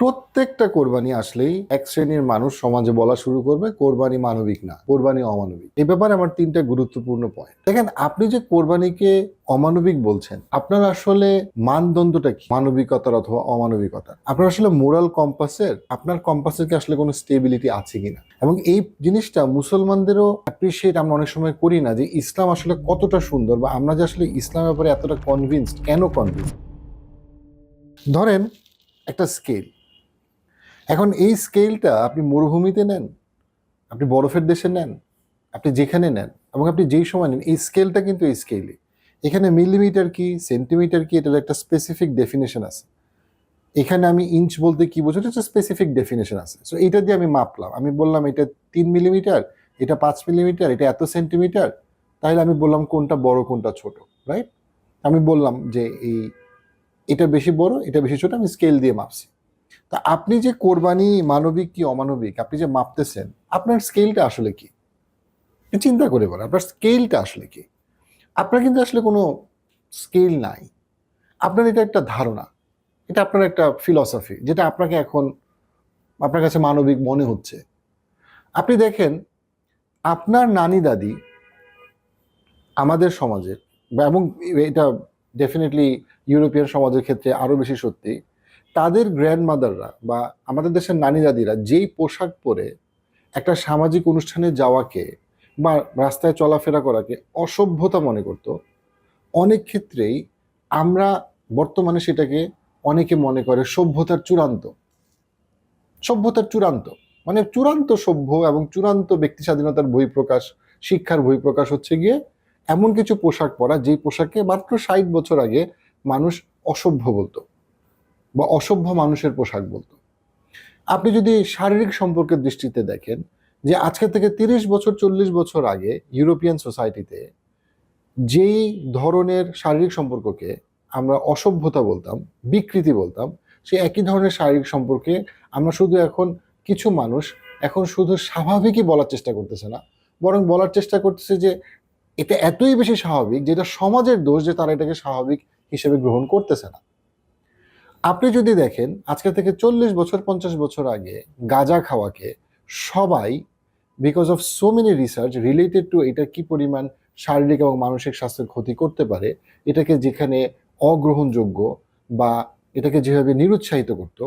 প্রত্যেকটা কোরবানি আসলেই এক শ্রেণীর মানুষ সমাজে বলা শুরু করবে কোরবানি মানবিক না, কোরবানি অমানবিক। এই ব্যাপারে আমার তিনটা গুরুত্বপূর্ণ পয়েন্ট। দেখেন, আপনি যে কোরবানিকে অমানবিক বলছেন, আপনার আসলে মানদণ্ডটা কি? মানবিকতার অথবা অমানবিকতার আপনার আসলে মোরাল কম্পাসের আপনার কম্পাসের কি আসলে কোনো স্টেবিলিটি আছে কিনা? এবং এই জিনিসটা মুসলমানদেরও অ্যাপ্রিসিয়েট আমরা অনেক সময় করি না, যে ইসলাম আসলে কতটা সুন্দর, বা আমরা যে আসলে ইসলামের ব্যাপারে এতটা কনভিন্সড কেন কনভিন্সড। ধরেন একটা স্কেল। এখন এই স্কেলটা আপনি মরুভূমিতে নেন, আপনি বরফের দেশে নেন, আপনি যেখানে নেন এবং আপনি যেই সময় নেন, এই স্কেলটা কিন্তু এই স্কেলই। এখানে মিলিমিটার কি, সেন্টিমিটার কি, এটার একটা স্পেসিফিক ডেফিনেশন আছে। এখানে আমি ইঞ্চ বলতে কি বোঝো, এটা স্পেসিফিক ডেফিনেশন আছে। সো এইটা দিয়ে আমি মাপলাম, আমি বললাম এটা 3 মিলিমিটার, এটা 5 মিলিমিটার, এটা এত সেন্টিমিটার। তাহলে আমি বললাম কোনটা বড় কোনটা ছোট, রাইট? আমি বললাম যে এটা বেশি বড়, এটা বেশি ছোট, আমি স্কেল দিয়ে মাপছি। তা আপনি যে কোরবানি মানবিক কি অমানবিক আপনি যে মাপতেছেন, আপনার স্কেলটা আসলে কি? চিন্তা করে বলেন, আপনার স্কেলটা আসলে কি? আপনার কিন্তু আসলে কোনো স্কেল নাই। আপনার এটা একটা ধারণা, এটা আপনার একটা ফিলসফি, যেটা আপনার কাছে মানবিক মনে হচ্ছে। আপনি দেখেন, আপনার নানি দাদি আমাদের সমাজের, এবং এটা ডেফিনেটলি ইউরোপিয়ান সমাজের ক্ষেত্রে আরো বেশি সত্যি, তাদের গ্র্যান্ডমাদাররা বা আমাদের দেশের নানি দাদিরা যেই পোশাক পরে একটা সামাজিক অনুষ্ঠানে যাওয়াকে বা রাস্তায় চলাফেরা করাকে অসভ্যতা মনে করত, অনেক ক্ষেত্রেই আমরা বর্তমানে সেটাকে অনেকে মনে করে সভ্যতার চূড়ান্ত, মানে চূড়ান্ত সভ্য এবং চূড়ান্ত ব্যক্তি স্বাধীনতার বহিঃপ্রকাশ, শিক্ষার বহিঃপ্রকাশ হচ্ছে গিয়ে এমন কিছু পোশাক পরা, যেই পোশাককে মাত্র 60 বছর আগে মানুষ অসভ্য বলতো বা অসভ্য মানুষের পোশাক বলতো। আপনি যদি শারীরিক সম্পর্কের দৃষ্টিতে দেখেন, যে আজকে থেকে 30 বছর 40 বছর আগে ইউরোপিয়ান সোসাইটিতে যেই ধরনের শারীরিক সম্পর্ককে আমরা অসভ্যতা বলতাম, বিকৃতি বলতাম, সেই একই ধরনের শারীরিক সম্পর্কে আমরা কিছু মানুষ এখন শুধু স্বাভাবিকই বলার চেষ্টা করতেছে না, বরং বলার চেষ্টা করতেছে যে এটা এতই বেশি স্বাভাবিক যেটা সমাজের দোষ যে তারা এটাকে স্বাভাবিক হিসেবে গ্রহণ করতেছে না। আপনি যদি দেখেন, আজকে থেকে 40 বছর 50 বছর আগে গাঁজা খাওয়াকে সবাই, because of so many research related to এটা কি পরিমাণ শারীরিক এবং মানসিক স্বাস্থ্যের ক্ষতি করতে পারে, এটাকে যেখানে অগ্রহণযোগ্য বা এটাকে যেভাবে নিরুৎসাহিত করত,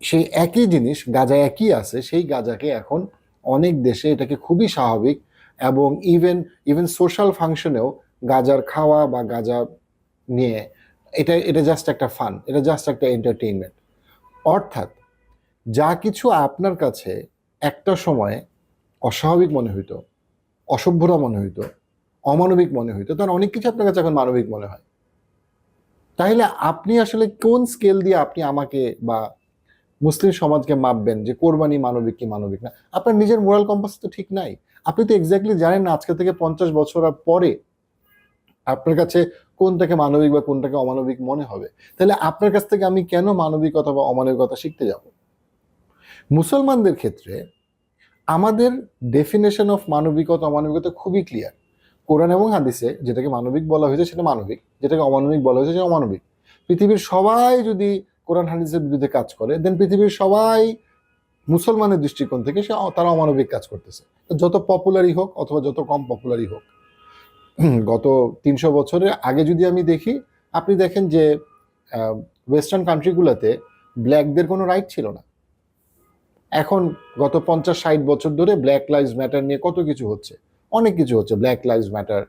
সেই একই জিনিস গাঁজা একই আছে, সেই গাঁজাকে এখন অনেক দেশে এটাকে খুবই স্বাভাবিক, এবং ইভেন ইভেন সোশ্যাল ফাংশনেও গাঁজার খাওয়া বা গাঁজা নিয়ে এটা এটা জাস্ট একটা ফান, এটা জাস্ট একটা এন্টারটেইনমেন্ট। অর্থাৎ যা কিছু আপনার কাছে একটা সময়ে অস্বাভাবিক মনে হইতো, অসভ্যতা মনে হইতো, অমানবিক মনে হইতো, তার অনেক কিছু আপনার কাছে এখন মানবিক মনে হয়। তাহলে আপনি আসলে কোন স্কেল দিয়ে আপনি আমাকে বা মুসলিম সমাজকে মাপবেন যে কোরবানি মানবিক কি মানবিক না? আপনার নিজের মোরাল কম্পাস তো ঠিক নাই। আপনি তো এক্স্যাক্টলি জানেন না আজকে থেকে 50 বছর পরে আপনার কাছে কোনটাকে মানবিক বা কোনটাকে অমানবিক মনে হবে। তাহলে আপনার কাছ থেকে আমি কেন মানবিকতা বা অমানবিকতা শিখতে যাব? মুসলমানদের ক্ষেত্রে আমাদের ডেফিনেশন অফ মানবিকতা অমানবিকতা খুবই ক্লিয়ার। কোরআন এবং হাদিসে যেটাকে মানবিক বলা হয়েছে সেটা মানবিক, যেটাকে অমানবিক বলা হয়েছে সেটা অমানবিক। পৃথিবীর সবাই যদি কোরআন হাদিসের বিরুদ্ধে কাজ করে, দেন পৃথিবীর সবাই মুসলমানের দৃষ্টিকোণ থেকে তারা অমানবিক কাজ করতেছে, যত পপুলারই হোক অথবা যত কম পপুলারই হোক। গত 300 বছরের আগে যদি আমি দেখি, আপনি দেখেন যে ওয়েস্টার্ন কান্ট্রিগুলোতে ব্ল্যাকদের কোনো রাইট ছিল না। এখন গত 50-60 বছর ধরে ব্ল্যাক লাইভস ম্যাটার নিয়ে কত কিছু হচ্ছে, অনেক কিছু হচ্ছে। ব্ল্যাক লাইভস ম্যাটার,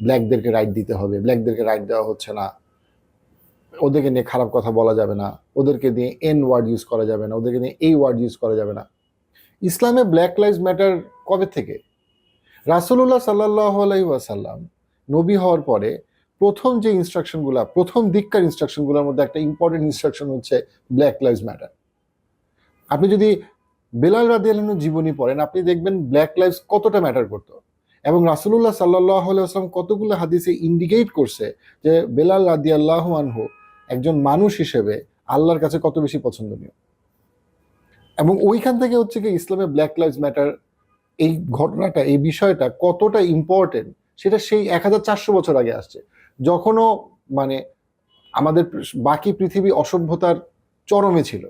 ব্ল্যাকদেরকে রাইট দিতে হবে, ব্ল্যাকদেরকে রাইট দেওয়া হচ্ছে না, ওদেরকে নিয়ে খারাপ কথা বলা যাবে না, ওদেরকে নিয়ে এন ওয়ার্ড ইউজ করা যাবে না, ওদেরকে নিয়ে এই ওয়ার্ড ইউজ করা যাবে না। ইসলামে ব্ল্যাক লাইভস ম্যাটার কবে থেকে? রাসূলুল্লাহ সাল্লাল্লাহু আলাইহি ওয়াসাল্লাম নবী হওয়ার পরে প্রথম দিককার ইনস্ট্রাকশনগুলোর মধ্যে একটা ইম্পর্টেন্ট ইনস্ট্রাকশন হচ্ছে ব্ল্যাক লাইভস ম্যাটার। আপনি যদি বেলাল রাদিয়াল্লাহু আনহুর জীবনী পড়েন, আপনি দেখবেন ব্ল্যাক লাইভস কতটা ম্যাটার করতো, এবং রাসূলুল্লাহ সাল্লাল্লাহু আলাইহি ওয়াসাল্লাম কতগুলো হাদিসে ইন্ডিকেট করছে যে বেলাল রাদিয়াল্লাহু আনহু একজন মানুষ হিসেবে আল্লাহর কাছে কত বেশি পছন্দনীয়। এবং ওইখান থেকে হচ্ছে কি ইসলামে ব্ল্যাক লাইভস ম্যাটার, এই ঘটনাটা, এই বিষয়টা কতটা ইম্পর্টেন্ট সেটা সেই 1400 বছর আগে আসছে, যখনও মানে আমাদের বাকি পৃথিবী অসভ্যতার চরমে ছিল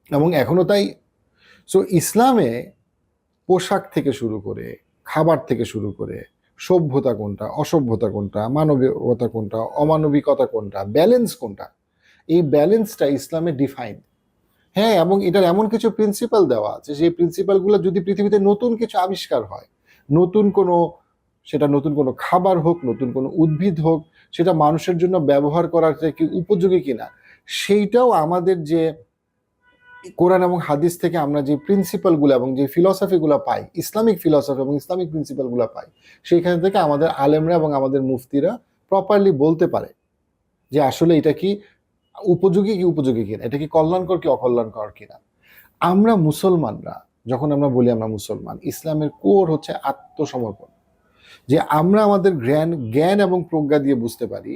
এবং এখনো তাই। সো ইসলামে পোশাক থেকে শুরু করে, খাবার থেকে শুরু করে, সভ্যতা কোনটা, অসভ্যতা কোনটা, মানবিকতা কোনটা, অমানবিকতা কোনটা, ব্যালেন্স কোনটা, এই ব্যালেন্সটা ইসলামে ডিফাইন। হ্যাঁ, এবং এটার এমন কিছু প্রিন্সিপাল দেওয়া আছে, সেই প্রিন্সিপালগুলো যদি পৃথিবীতে নতুন কিছু আবিষ্কার হয়, নতুন কোনো, সেটা নতুন কোনো খাবার হোক, নতুন কোনো উদ্ভিদ হোক, সেটা মানুষের জন্য ব্যবহার করার কি উপযোগী কিনা, সেইটাও আমাদের যে কোরআন এবং হাদিস থেকে আমরা যে প্রিন্সিপালগুলো এবং যে ফিলসফিগুলো পাই, ইসলামিক ফিলসফি এবং ইসলামিক প্রিন্সিপালগুলো পাই, সেইখান থেকে আমাদের আলেমরা এবং আমাদের মুফতিরা প্রপারলি বলতে পারে যে আসলে এটা কি উপযোগী কি উপযোগী কিনা, এটা কি কল্যাণকর কি অকল্যাণকর কিনা। আমরা মুসলমানরা যখন আমরা বলি আমরা মুসলমান, ইসলামের কোর হচ্ছে আত্মসমর্পণ, যে আমরা আমাদের জ্ঞান এবং প্রজ্ঞা দিয়ে বুঝতে পারি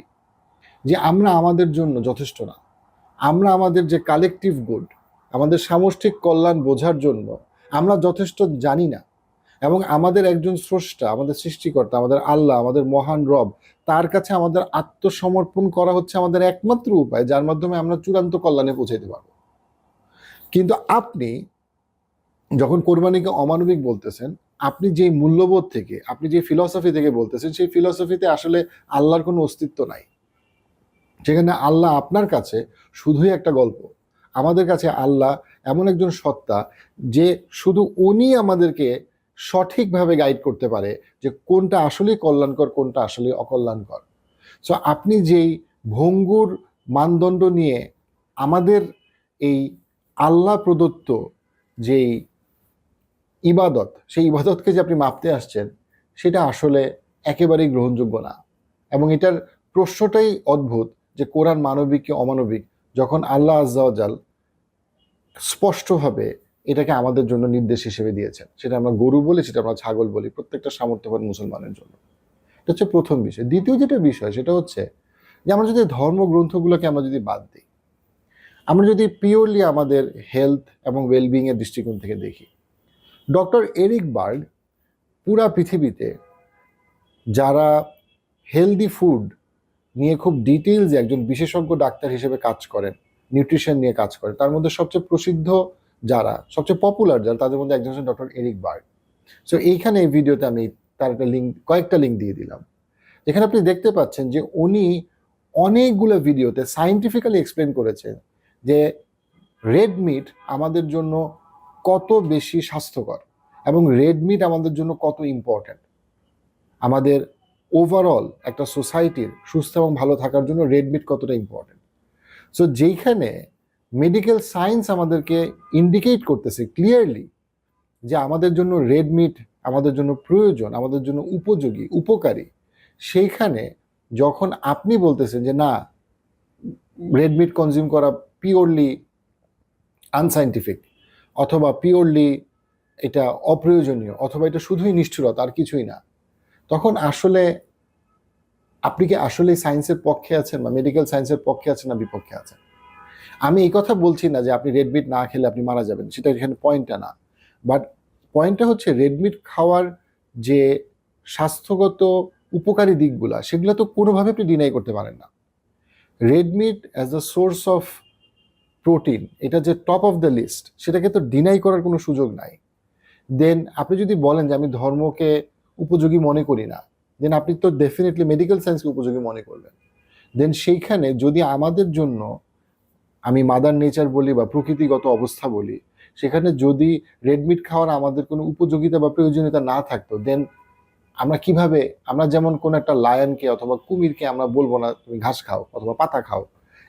যে আমরা আমাদের জন্য যথেষ্ট না, আমরা আমাদের যে কালেকটিভ গুড, আমাদের সামষ্টিক কল্যাণ বোঝার জন্য আমরা যথেষ্ট জানি না, এবং আমাদের একজন স্রষ্টা, আমাদের সৃষ্টিকর্তা, আমাদের আল্লাহ, আমাদের মহান রব, তার কাছে আমাদের আত্মসমর্পণ করা হচ্ছে আমাদের একমাত্র উপায়, যার মাধ্যমে আমরা চূড়ান্ত কল্যাণে পৌঁছাইতে পারবো। কিন্তু আপনি যখন কোরবানিকে অমানবিক বলতেছেন, আপনি যেই মূল্যবোধ থেকে, আপনি যে ফিলসফি থেকে বলতেছেন, সেই ফিলসফিতে আসলে আল্লাহর কোনো অস্তিত্ব নাই। সেখানে আল্লাহ আপনার কাছে শুধুই একটা গল্প। আমাদের কাছে আল্লাহ এমন একজন সত্তা যে শুধু উনি আমাদেরকে সঠিকভাবে গাইড করতে পারে যে কোনটা আসলে কল্যাণকর, কোনটা আসলে অকল্যাণকর। সো আপনি যেই ভঙ্গুর মানদণ্ড নিয়ে আমাদের এই আল্লাহ প্রদত্ত যেই ইবাদত, সেই ইবাদতকে যে আপনি মাপতে আসছেন, সেটা আসলে একেবারেই গ্রহণযোগ্য না। এবং এটার প্রশ্নটাই অদ্ভুত যে কোরআন মানবিক কি অমানবিক, যখন আল্লাহ আজ্জা ওয়া জাল স্পষ্টভাবে এটাকে আমাদের জন্য নির্দেশ হিসেবে দিয়েছেন। সেটা আমরা গরু বলি, সেটা আমরা ছাগল বলি, প্রত্যেকটা সামর্থ্যবান মুসলমানের জন্য। এটা হচ্ছে প্রথম বিষয়। দ্বিতীয় যেটা বিষয়, সেটা হচ্ছে যে আমরা যদি ধর্মগ্রন্থগুলোকে আমরা যদি বাদ দিই, আমরা যদি পিওরলি আমাদের হেলথ এবং ওয়েলবিং এর দৃষ্টিকোণ থেকে দেখি, ডক্টর এরিক বার্গ পুরা পৃথিবীতে যারা হেলদি ফুড নিয়ে খুব ডিটেইলস একজন বিশেষজ্ঞ ডাক্তার হিসেবে কাজ করেন, নিউট্রিশন নিয়ে কাজ করেন, তার মধ্যে সবচেয়ে প্রসিদ্ধ যারা, সবচেয়ে পপুলার যারা, তাদের মধ্যে একজন হচ্ছেন ডক্টর এরিক বার্গ। সো এইখানে এই ভিডিওতে আমি তার একটা লিঙ্ক, কয়েকটা লিঙ্ক দিয়ে দিলাম, যেখানে আপনি দেখতে পাচ্ছেন যে উনি অনেকগুলো ভিডিওতে সায়েন্টিফিক্যালি এক্সপ্লেন করেছেন যে রেড মিট আমাদের জন্য কত বেশি স্বাস্থ্যকর এবং রেড মিট আমাদের জন্য কত ইম্পর্ট্যান্ট। আমাদের ওভারঅল একটা সোসাইটির সুস্থ এবং ভালো থাকার জন্য রেড মিট কতটা ইম্পর্ট্যান্ট। সো যেইখানে মেডিকেল সায়েন্স আমাদেরকে ইন্ডিকেট করতেছে ক্লিয়ারলি যে আমাদের জন্য রেড মিট আমাদের জন্য প্রয়োজন, আমাদের জন্য উপযোগী, উপকারী, সেইখানে যখন আপনি বলতেছেন যে না, রেড মিট কনজিউম করা পিওরলি আনসাইন্টিফিক, অথবা পিওরলি এটা অপ্রয়োজনীয়, অথবা এটা শুধুই নিষ্ঠুরতা আর কিছুই না, তখন আসলে আপনি কি আসলে সায়েন্সের পক্ষে আছেন বা মেডিকেল সায়েন্সের পক্ষে আছেন না বিপক্ষে আছেন? আমি এই কথা বলছি না যে আপনি রেড মিট না খেলে আপনি মারা যাবেন, সেটা এখানে পয়েন্টটা না। বাট পয়েন্টটা হচ্ছে রেড মিট খাওয়ার যে স্বাস্থ্যগত উপকারী দিকগুলা, সেগুলো তো কোনোভাবে আপনি ডিনাই করতে পারেন না। Red meat as a source of protein, এটা যে টপ অফ দ্য লিস্ট, সেটাকে তো ডিনাই করার কোনো সুযোগ নাই। দেন আপনি যদি বলেন যে আমি ধর্মকে উপযোগী মনে করি না, দেন আপনি তো ডেফিনেটলি মেডিকেল সায়েন্সকে উপযোগী মনে করবেন। দেন সেইখানে যদি আমাদের জন্য, আমি মাদার নেচার বলি বা প্রকৃতিগত অবস্থা বলি, সেখানে যদি রেডমিট খাওয়ার আমাদের কোনো উপযোগিতা বা প্রয়োজনীয়তা না থাকতো, দেন আমরা কিভাবে, আমরা যেমন কোনো একটা লায়নকে অথবা কুমিরকে আমরা বলবো না তুমি ঘাস খাও অথবা পাতা খাও,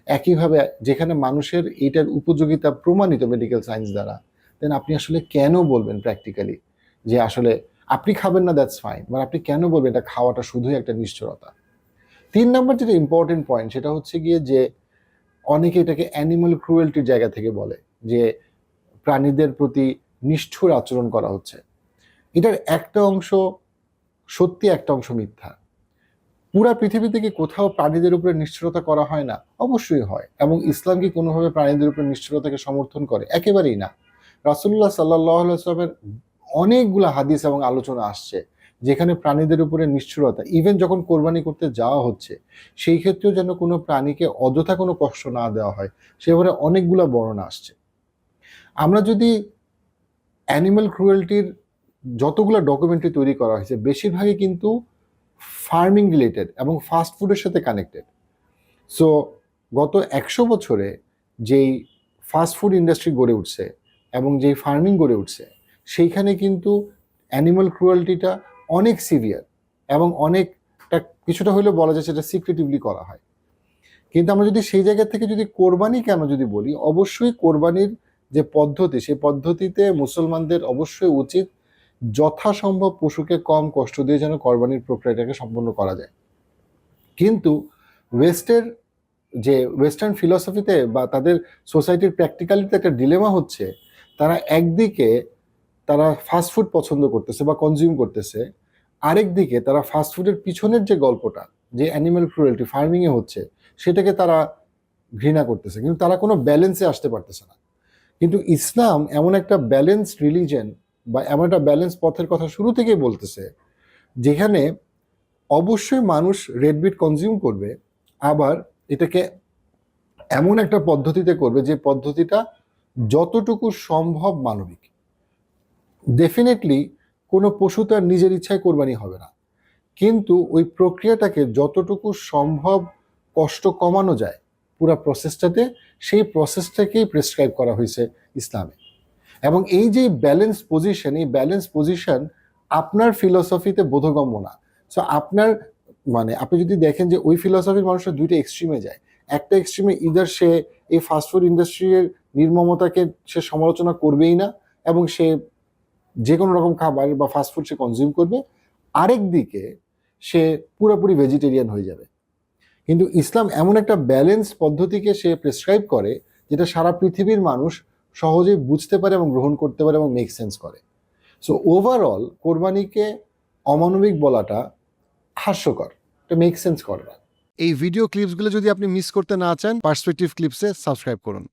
একইভাবে যেখানে মানুষের এইটার উপযোগিতা প্রমাণিত মেডিকেল সায়েন্স দ্বারা, দেন আপনি আসলে কেন বলবেন প্র্যাকটিক্যালি যে আসলে আপনি খাবেন না, দ্যাটস ফাইন, মানে আপনি কেন বলবেন এটা খাওয়াটা শুধুই একটা নিষ্ঠুরতা। 3 নম্বর যেটা ইম্পর্টেন্ট পয়েন্ট, সেটা হচ্ছে গিয়ে যে অনেকে এটাকে অ্যানিমাল ক্রুয়েলটির জায়গা থেকে বলে যে প্রাণীদের প্রতি নিষ্ঠুর আচরণ করা হচ্ছে। এটার একটা অংশ সত্যি, একটা অংশ মিথ্যা। পুরা পৃথিবী থেকে কোথাও প্রাণীদের উপরে নিষ্ঠুরতা করা হয় না? অবশ্যই হয়। এবং ইসলাম কি কোনোভাবে প্রাণীদের উপরে নিষ্ঠুরতাকে সমর্থন করে? একেবারেই না। রাসূলুল্লাহ সাল্লাল্লাহু আলাইহি ওয়াসাল্লামের অনেকগুলো হাদিস এবং আলোচনা আসছে যেখানে প্রাণীদের উপরে নিষ্ঠুরতা, ইভেন যখন কোরবানি করতে যাওয়া হচ্ছে সেই ক্ষেত্রেও যেন কোনো প্রাণীকে অযথা কোনো কষ্ট না দেওয়া হয়, সেভাবে অনেকগুলো বর্ণনা আসছে। আমরা যদি অ্যানিমাল ক্রুয়েলটির যতগুলো ডকুমেন্টারি তৈরি করা হয়েছে বেশিরভাগই কিন্তু ফার্মিং রিলেটেড এবং ফাস্ট ফুডের সাথে কানেক্টেড। সো গত 100 বছরে যেই ফাস্ট ফুড ইন্ডাস্ট্রি গড়ে উঠছে এবং যেই ফার্মিং গড়ে উঠছে, সেইখানে কিন্তু অ্যানিমাল ক্রুয়েলটিটা অনেক সিভিয়ার এবং অনেকটা কিছুটা হলেও বলা যায় সেটা সিক্রেটিভলি করা হয়। কিন্তু আমরা যদি সেই জায়গা থেকে যদি কোরবানি কেন যদি বলি, অবশ্যই কোরবানির যে পদ্ধতি সেই পদ্ধতিতে মুসলমানদের অবশ্যই উচিত যথাসম্ভব পশুকে কম কষ্ট দিয়ে যেন কোরবানির প্রক্রিয়াটাকে সম্পন্ন করা যায়। কিন্তু ওয়েস্টার্ন ফিলসফিতে বা তাদের সোসাইটির প্র্যাকটিক্যালিতে একটা ডিলেমা হচ্ছে, তারা একদিকে তারা ফাস্ট ফুড পছন্দ করতেছে বা কনজিউম করতেছে, আরেক দিকে তারা ফাস্ট ফুডের পিছনের যে গল্পটা, যে অ্যানিমাল ক্রুয়েলটি ফার্মিংয়ে হচ্ছে, সেটাকে তারা ঘৃণা করতেছে, কিন্তু তারা কোনো ব্যালেন্সে আসতে পারতেছে না। কিন্তু ইসলাম এমন একটা ব্যালেন্স রিলিজন বা এমন একটা ব্যালেন্স পথের কথা শুরু থেকেই বলতেছে, যেখানে অবশ্যই মানুষ রেড মিট কনজিউম করবে, আবার এটাকে এমন একটা পদ্ধতিতে করবে যে পদ্ধতিটা যতটুকু সম্ভব মানবিক। ডেফিনেটলি কোনো পশু তার নিজের ইচ্ছায় কোরবানি হবে না, কিন্তু ওই প্রক্রিয়াটাকে যতটুকু সম্ভব কষ্ট কমানো যায় পুরো প্রসেসটাতে, সেই প্রসেসটাকেই প্রেসক্রাইব করা হয়েছে ইসলামে। এবং এই যে ব্যালেন্স পজিশন, এই ব্যালেন্স পজিশন আপনার ফিলসফিতে বোধগম্য না। সো আপনার আপনি যদি দেখেন যে ওই ফিলসফির মানুষরা দুইটা এক্সট্রিমে যায়। একটা এক্সট্রিমে ইদার সে এই ফাস্টফুড ইন্ডাস্ট্রির নির্মমতাকে সে সমালোচনা করবেই না এবং সে যে কোনো রকম খাবার বা ফাস্টফুড সে কনজিউম করবে, আরেক দিকে সে পুরোপুরি ভেজিটেরিয়ান হয়ে যাবে। কিন্তু ইসলাম এমন একটা ব্যালেন্স পদ্ধতিকে সে প্রেসক্রাইব করে যেটা সারা পৃথিবীর মানুষ সহজেই বুঝতে পারে এবং গ্রহণ করতে পারে এবং মেক সেন্স করে। সো ওভারঅল কোরবানিকে অমানবিক বলাটা হাস্যকর, এটা মেক সেন্স করে না। এই ভিডিও ক্লিপসগুলো যদি আপনি মিস করতে না চান, পার্সপেক্টিভ ক্লিপসে সাবস্ক্রাইব করুন।